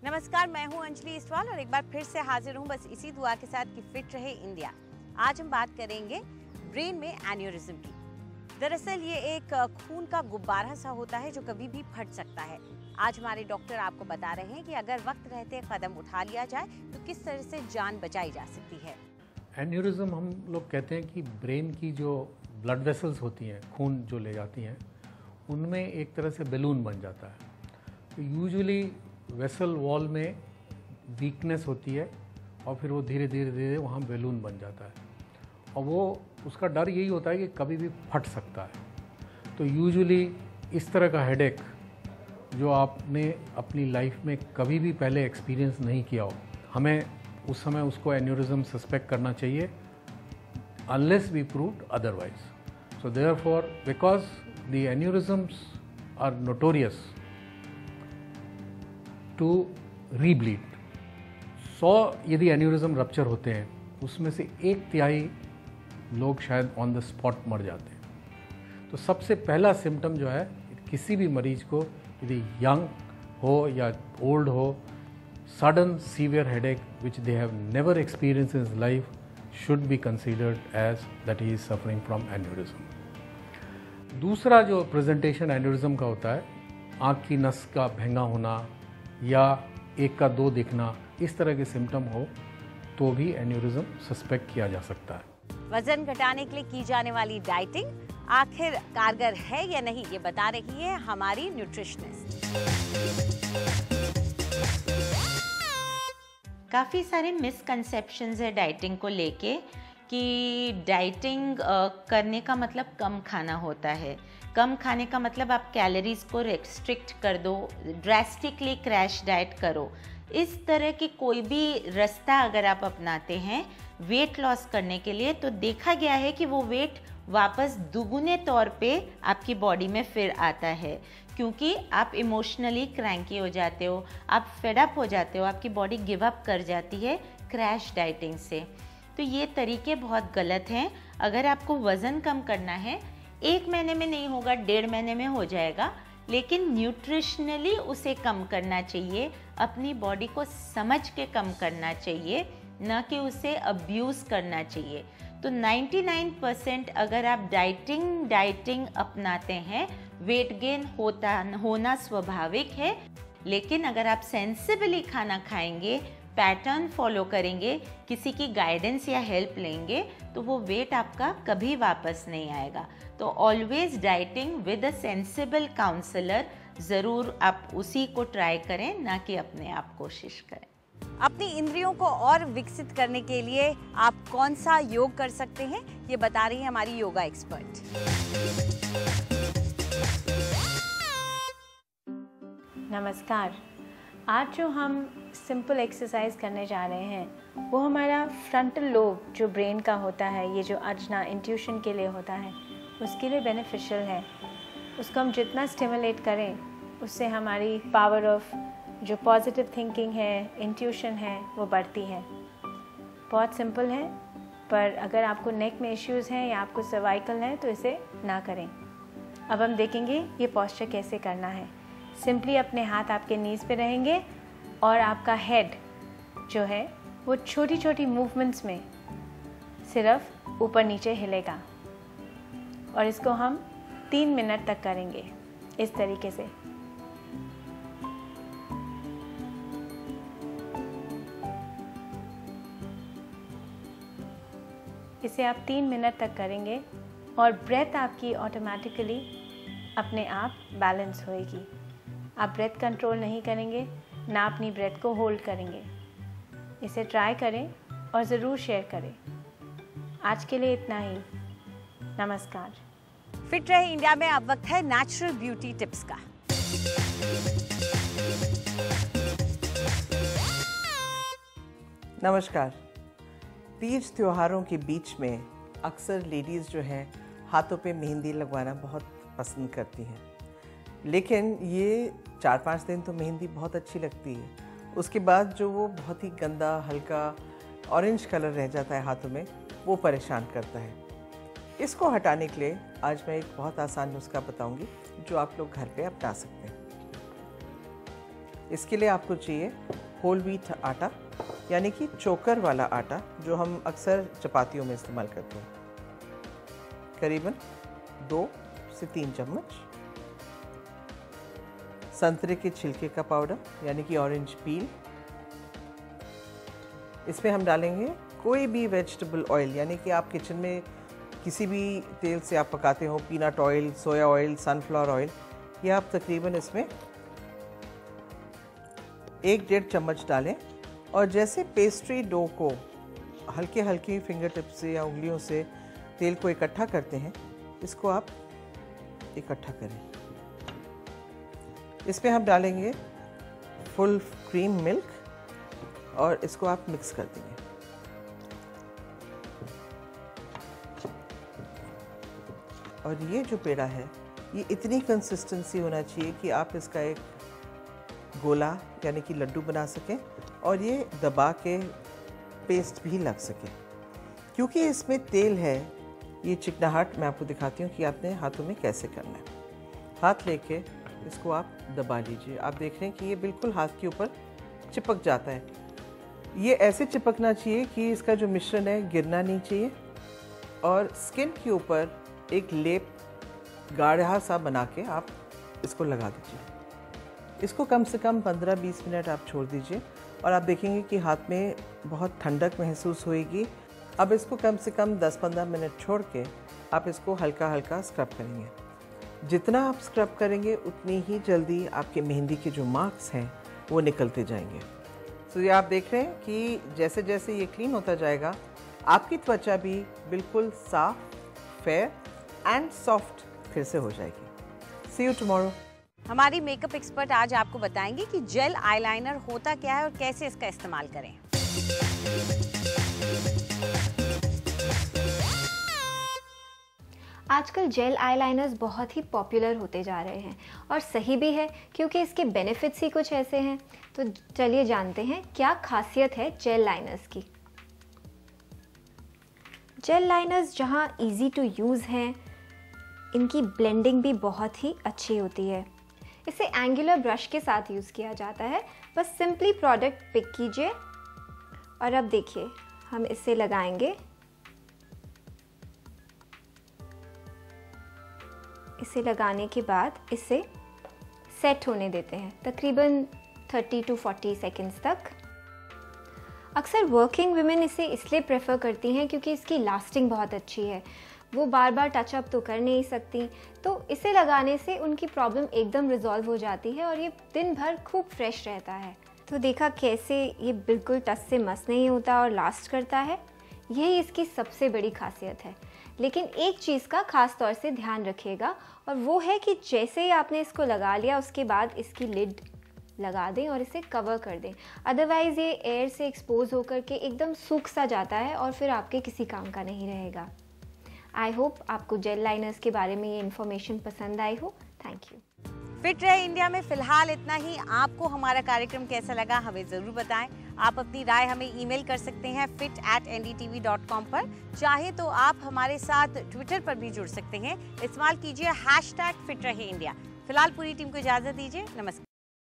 नमस्कार, मैं हूं अंजलि इस्वाल और एक बार फिर से हाजिर हूं बस इसी दुआ के साथ कि फिट रहे इंडिया। आज हम बात करेंगे ब्रेन में एन्यूरिज्म की। दरअसल ये एक खून का गुब्बारा सा होता है जो कभी भी फट सकता है। आज हमारे डॉक्टर आपको बता रहे हैं कि अगर वक्त रहते कदम उठा लिया जाए तो किस तरह से जान बचाई जा सकती है। एन्यूरिज्म हम लोग कहते हैं कि ब्रेन की जो ब्लड वेसल्स होती हैं, खून जो ले जाती हैं, उनमें एक तरह से बैलून बन जाता है। तो यूजुअली वेसल वॉल में वीकनेस होती है और फिर वो धीरे धीरे वहाँ बैलून बन जाता है और वो उसका डर यही होता है कि कभी भी फट सकता है। तो यूजुअली इस तरह का हेडेक जो आपने अपनी लाइफ में कभी भी पहले एक्सपीरियंस नहीं किया हो, हमें उस समय उसको एन्यूरिज्म सस्पेक्ट करना चाहिए unless we proved otherwise. So therefore, because the aneurysms are notorious to rebleed, 100 यदि एन्यूरिज्म रप्चर होते हैं उसमें से 1/3 लोग शायद ऑन द स्पॉट मर जाते हैं। तो सबसे पहला सिम्टम जो है किसी भी मरीज को, यदि यंग हो या ओल्ड हो, sudden severe headache which they have never experienced in his life should be considered as that he is suffering from aneurysm. दूसरा जो प्रेजेंटेशन एन्यूरिज्म का होता है, आँख की नस का भेंगा होना या 1 का 2 दिखना, इस तरह के सिम्टम हो तो भी एन्यूरिज्म सस्पेक्ट किया जा सकता है। वजन घटाने के लिए की जाने वाली डाइटिंग आखिर कारगर है या नहीं, ये बता रही है हमारी न्यूट्रिशनिस्ट। काफ़ी सारे मिसकंसेप्शंस है डाइटिंग को लेके कि डाइटिंग करने का मतलब कम खाना होता है। कम खाने का मतलब आप कैलोरीज को रेस्ट्रिक्ट कर दो, ड्रास्टिकली क्रैश डाइट करो। इस तरह की कोई भी रास्ता अगर आप अपनाते हैं वेट लॉस करने के लिए, तो देखा गया है कि वो वेट वापस दुगुने तौर पे आपकी बॉडी में फिर आता है, क्योंकि आप इमोशनली क्रैंकी हो जाते हो, आप फेड अप हो जाते हो, आपकी बॉडी गिव अप कर जाती है क्रैश डाइटिंग से। तो ये तरीके बहुत गलत हैं। अगर आपको वज़न कम करना है, 1 महीने में नहीं होगा, 1.5 महीने में हो जाएगा, लेकिन न्यूट्रिशनली उसे कम करना चाहिए, अपनी बॉडी को समझ के कम करना चाहिए, न कि उसे अब्यूज़ करना चाहिए। तो 99% अगर आप डाइटिंग अपनाते हैं, वेट गेन होना स्वाभाविक है, लेकिन अगर आप सेंसिबली खाना खाएंगे, पैटर्न फॉलो करेंगे, किसी की गाइडेंस या हेल्प लेंगे, तो वो वेट आपका कभी वापस नहीं आएगा। तो always dieting with a sensible counsellor, ज़रूर आप उसी को ट्राई करें, ना कि अपने आप कोशिश करें। अपनी इंद्रियों को और विकसित करने के लिए आप कौन सा योग कर सकते हैं, ये बता रही है हमारी योगा एक्सपर्ट। नमस्कार। आज जो हम सिंपल एक्सरसाइज करने जा रहे हैं वो हमारा फ्रंटल लोब जो ब्रेन का होता है, ये जो अर्जना इंट्यूशन के लिए होता है, उसके लिए बेनिफिशियल है। उसको हम जितना स्टिमुलेट करें उससे हमारी पावर ऑफ जो पॉजिटिव थिंकिंग है, इंट्यूशन है, वो बढ़ती है। बहुत सिंपल है, पर अगर आपको नेक में इश्यूज़ हैं या आपको सर्वाइकल है तो इसे ना करें। अब हम देखेंगे ये पोस्चर कैसे करना है। सिंपली अपने हाथ आपके नीज़ पे रहेंगे और आपका हेड जो है वो छोटी छोटी मूवमेंट्स में सिर्फ ऊपर नीचे हिलेगा और इसको हम 3 मिनट तक करेंगे इस तरीके से। इसे आप 3 मिनट तक करेंगे और ब्रेथ आपकी ऑटोमेटिकली अपने आप बैलेंस होएगी। आप ब्रेथ कंट्रोल नहीं करेंगे, ना अपनी ब्रेथ को होल्ड करेंगे। इसे ट्राई करें और ज़रूर शेयर करें। आज के लिए इतना ही। नमस्कार। फिट रहे इंडिया में अब वक्त है नेचुरल ब्यूटी टिप्स का। नमस्कार। तीज त्योहारों के बीच में अक्सर लेडीज़ जो हैं हाथों पे मेहंदी लगवाना बहुत पसंद करती हैं, लेकिन ये 4-5 दिन तो मेहंदी बहुत अच्छी लगती है, उसके बाद जो वो बहुत ही गंदा हल्का ऑरेंज कलर रह जाता है हाथों में, वो परेशान करता है। इसको हटाने के लिए आज मैं एक बहुत आसान नुस्खा बताऊंगी जो आप लोग घर पे अपना सकते हैं। इसके लिए आपको चाहिए होल व्हीट आटा, यानी कि चोकर वाला आटा जो हम अक्सर चपातियों में इस्तेमाल करते हैं। करीबन 2 से 3 चम्मच। संतरे के छिलके का पाउडर, यानी कि ऑरेंज पील। इसमें हम डालेंगे कोई भी वेजिटेबल ऑयल, यानी कि आप किचन में किसी भी तेल से आप पकाते हो, पीनट ऑयल, सोया ऑयल, सनफ्लावर ऑयल, ये आप तकरीबन इसमें 1-1.5 चम्मच डालें। और जैसे पेस्ट्री डो को हल्के हल्के फिंगर टिप से या उंगलियों से तेल को इकट्ठा करते हैं, इसको आप इकट्ठा करें। इसमें हम डालेंगे फुल क्रीम मिल्क और इसको आप मिक्स कर देंगे। और ये जो पेड़ा है, ये इतनी कंसिस्टेंसी होना चाहिए कि आप इसका एक गोला यानी कि लड्डू बना सकें और ये दबा के पेस्ट भी लग सके। क्योंकि इसमें तेल है, ये चिकनाहट मैं आपको दिखाती हूँ कि आपने हाथों में कैसे करना है। हाथ लेके इसको आप दबा लीजिए। आप देख रहे हैं कि ये बिल्कुल हाथ के ऊपर चिपक जाता है। ये ऐसे चिपकना चाहिए कि इसका जो मिश्रण है गिरना नहीं चाहिए। और स्किन के ऊपर एक लेप गाढ़ा सा बना के आप इसको लगा दीजिए। इसको कम से कम 15-20 मिनट आप छोड़ दीजिए और आप देखेंगे कि हाथ में बहुत ठंडक महसूस होएगी। अब इसको कम से कम 10-15 मिनट छोड़ के आप इसको हल्का हल्का स्क्रब करेंगे। जितना आप स्क्रब करेंगे उतनी ही जल्दी आपके मेहंदी के जो मार्क्स हैं वो निकलते जाएंगे। तो ये आप देख रहे हैं कि जैसे जैसे ये क्लीन होता जाएगा, आपकी त्वचा भी बिल्कुल साफ, फेयर एंड सॉफ्ट फिर से हो जाएगी। सी यू टुमारो। हमारी मेकअप एक्सपर्ट आज आपको बताएंगे कि जेल आईलाइनर होता क्या है और कैसे इसका इस्तेमाल करें। आजकल जेल आईलाइनर्स बहुत ही पॉपुलर होते जा रहे हैं और सही भी है, क्योंकि इसके बेनिफिट्स ही कुछ ऐसे हैं। तो चलिए जानते हैं क्या खासियत है जेल लाइनर्स की। जेल लाइनर्स जहां इजी टू यूज़ हैं, इनकी ब्लेंडिंग भी बहुत ही अच्छी होती है। इसे एंगुलर ब्रश के साथ यूज़ किया जाता है। बस सिंपली प्रोडक्ट पिक कीजिए और अब देखिए हम इसे लगाएंगे। इसे लगाने के बाद इसे सेट होने देते हैं तकरीबन 30 to 40 सेकेंड्स तक। अक्सर वर्किंग वुमेन इसे इसलिए प्रेफर करती हैं क्योंकि इसकी लास्टिंग बहुत अच्छी है। वो बार बार टचअप तो कर नहीं सकती, तो इसे लगाने से उनकी प्रॉब्लम एकदम रिजॉल्व हो जाती है और ये दिन भर खूब फ्रेश रहता है। तो देखा कैसे ये बिल्कुल टच से मस नहीं होता और लास्ट करता है। यही इसकी सबसे बड़ी खासियत है। लेकिन एक चीज़ का ख़ास तौर से ध्यान रखिएगा और वो है कि जैसे ही आपने इसको लगा लिया उसके बाद इसकी लिड लगा दें और इसे कवर कर दें। अदरवाइज़ ये एयर से एक्सपोज होकर के एकदम सूख सा जाता है और फिर आपके किसी काम का नहीं रहेगा। आई होप आपको जेल लाइनर्स के बारे में ये इन्फॉर्मेशन पसंद आई हो। Thank you. फिट रहे इंडिया में फिलहाल इतना ही। आपको हमारा कार्यक्रम कैसा लगा हमें ज़रूर बताएं। आप अपनी राय हमें ईमेल कर सकते हैं fit@ndtv.com पर। चाहे तो आप हमारे साथ ट्विटर पर भी जुड़ सकते हैं। इस्तेमाल कीजिए #फिट रहे इंडिया। फिलहाल पूरी टीम को इजाज़त दीजिए। नमस्कार।